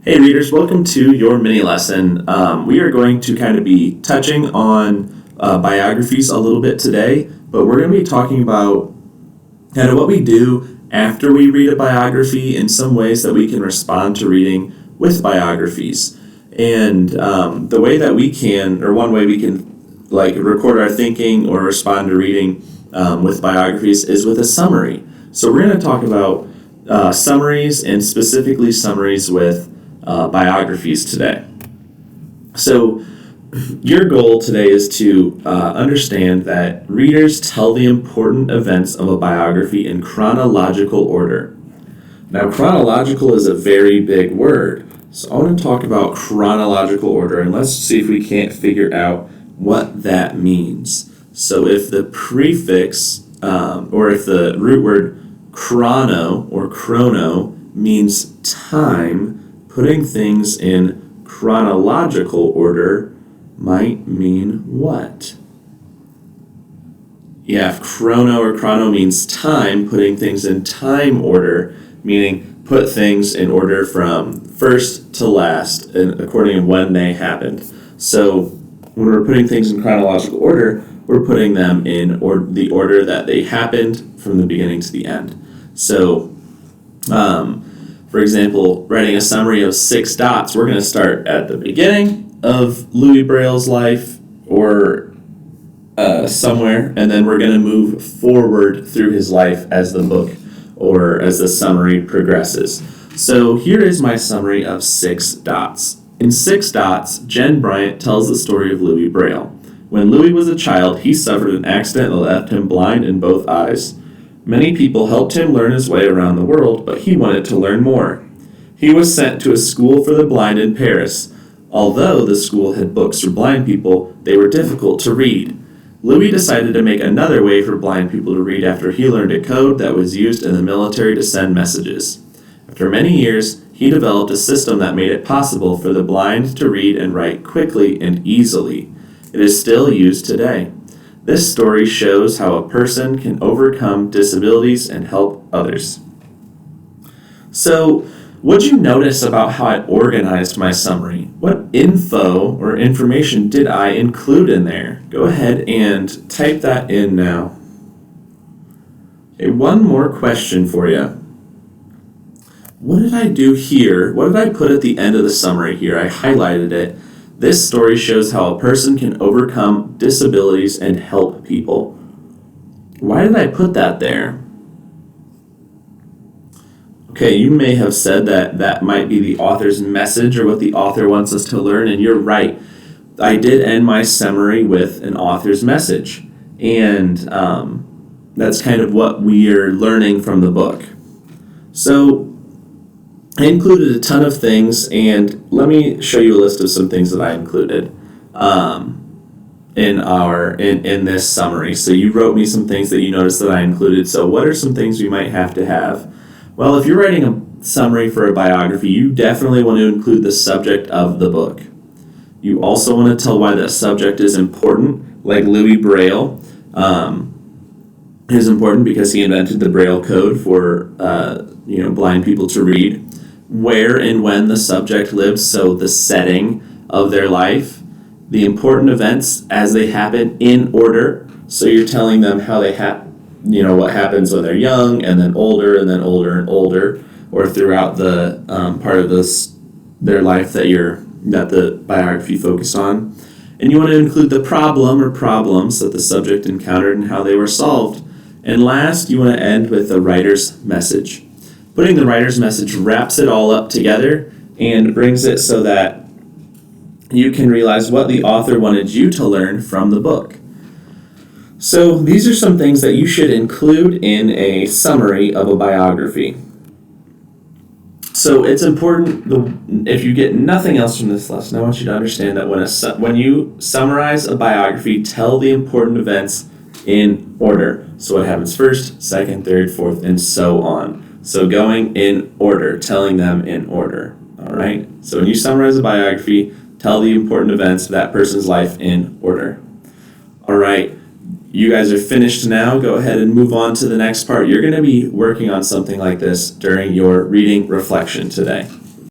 Hey readers, welcome to your mini lesson. We are going to kind of be touching on biographies a little bit today, but we're going to be talking about kind of what we do after we read a biography and some ways that we can respond to reading with biographies. And the way that we can, or one way we can record our thinking or respond to reading with biographies is with a summary. So we're going to talk about summaries and specifically summaries with biographies today. So your goal today is to understand that readers tell the important events of a biography in chronological order. Now, chronological is a very big word, so I want to talk about chronological order, and let's see if we can't figure out what that means. So if the prefix, or if the root word chrono or chrono means time, putting things in chronological order might mean what? Yeah, if chrono means time, putting things in time order, meaning put things in order from first to last, and according to when they happened. So when we're putting things in chronological order, we're putting them in the order that they happened from the beginning to the end. So, for example, writing a summary of 6 dots, we're going to start at the beginning of Louis Braille's life or somewhere, and then we're going to move forward through his life as the book or as the summary progresses. So here is my summary of 6 dots. In 6 dots, Jen Bryant tells the story of Louis Braille. When Louis was a child, he suffered an accident that left him blind in both eyes. Many people helped him learn his way around the world, but he wanted to learn more. He was sent to a school for the blind in Paris. Although the school had books for blind people, they were difficult to read. Louis decided to make another way for blind people to read after he learned a code that was used in the military to send messages. After many years, he developed a system that made it possible for the blind to read and write quickly and easily. It is still used today. This story shows how a person can overcome disabilities and help others. So, what'd you notice about how I organized my summary? What info or information did I include in there? Go ahead and type that in now. Okay, one more question for you. What did I do here? What did I put at the end of the summary here? I highlighted it. This story shows how a person can overcome disabilities and help people. Why did I put that there? Okay, you may have said that that might be the author's message or what the author wants us to learn, and you're right. I did end my summary with an author's message, and that's kind of what we are learning from the book. So I included a ton of things, and let me show you a list of some things that I included in this summary. So you wrote me some things that you noticed that I included. So what are some things we might have to have? Well, if you're writing a summary for a biography, you definitely want to include the subject of the book. You also want to tell why the subject is important, like Louis Braille is important because he invented the Braille code for blind people to read. Where and when the subject lived, so the setting of their life, the important events as they happen in order. So you're telling them how they what happens when they're young, and then older, and then older and older, or throughout the part of their life that the biography focused on. And you want to include the problem or problems that the subject encountered and how they were solved. And last, you want to end with the writer's message. Putting the writer's message wraps it all up together and brings it so that you can realize what the author wanted you to learn from the book. So these are some things that you should include in a summary of a biography. So it's important, if you get nothing else from this lesson, I want you to understand that when you summarize a biography, tell the important events in order. So what happens first, second, third, fourth, and so on. So going in order, telling them in order, all right? So when you summarize a biography, tell the important events of that person's life in order. All right, you guys are finished now. Go ahead and move on to the next part. You're going to be working on something like this during your reading reflection today.